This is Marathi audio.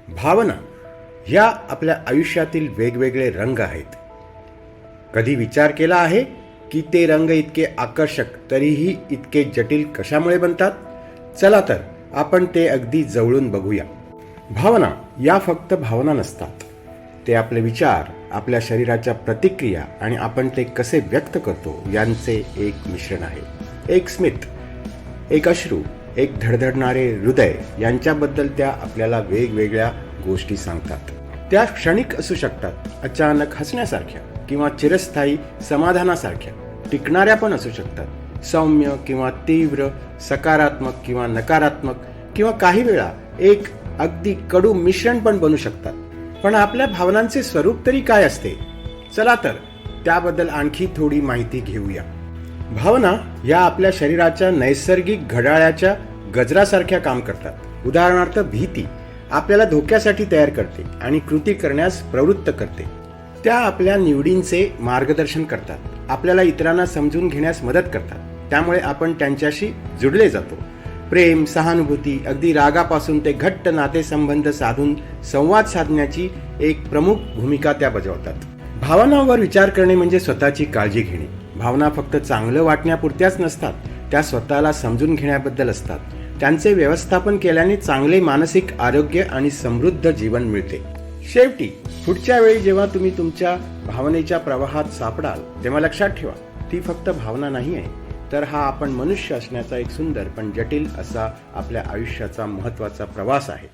भावना ह्या आपल्या आयुष्यातील वेगवेगळे रंग आहेत. कधी विचार केला आहे की ते रंग इतके आकर्षक तरीही इतके जटिल कशामुळे बनतात? चला तर आपण ते अगदी जवळून बघूया. भावना या फक्त भावना नसतात. ते आपले विचार, आपल्या शरीराच्या प्रतिक्रिया आणि आपण ते कसे व्यक्त करतो यांचे एक मिश्रण आहे. एक स्मित, एक अश्रू, एक धडधडणारे हृदय यांच्याबद्दल त्या आपल्याला वेगवेगळ्या गोष्टी सांगतात. त्या क्षणिक असू शकतात, अचानक हसण्यासारख्या किंवा चिरस्थायी समाधानासारख्या. टिकणाऱ्या पण असू शकतात, सौम्य किंवा तीव्र, सकारात्मक किंवा नकारात्मक, किंवा काही वेळा एक अगदी कडू मिश्रण पण बनू शकतात. पण आपल्या भावनांचे स्वरूप तरी काय असते? चला तर त्याबद्दल आणखी थोडी माहिती घेऊया. भावना या आपल्या शरीराच्या नैसर्गिक घड्याळाच्या गजरासारख्या काम करतात. उदाहरणार्थ भीती आपल्याला धोक्यासाठी तयार करते आणि कृती करण्यास प्रवृत्त करते. त्या आपल्या निवडींचे मार्गदर्शन करतात, आपल्याला इतरांना समजून घेण्यास मदत करतात, त्यामुळे आपण त्यांच्याशी जुडले जातो. प्रेम, सहानुभूती, अगदी रागापासून ते घट्ट नातेसंबंध साधून संवाद साधण्याची एक प्रमुख भूमिका त्या बजावतात. भावनांवर विचार करणे म्हणजे स्वतःची काळजी घेणे. भावना फक्त चांगलं वाटण्यापुरत्याच नसतात, त्या स्वतःला समजून घेण्याबद्दल असतात. त्यांचे व्यवस्थापन केल्याने चांगले मानसिक आरोग्य आणि समृद्ध जीवन मिळते. शेवटी पुढच्या वेळी जेव्हा तुम्ही तुमच्या भावनेच्या प्रवाहात सापडाल तेव्हा लक्षात ठेवा, ती फक्त भावना नाही आहे, तर हा आपण मनुष्य असण्याचा एक सुंदर पण जटिल असा आपल्या आयुष्याचा महत्त्वाचा प्रवास आहे.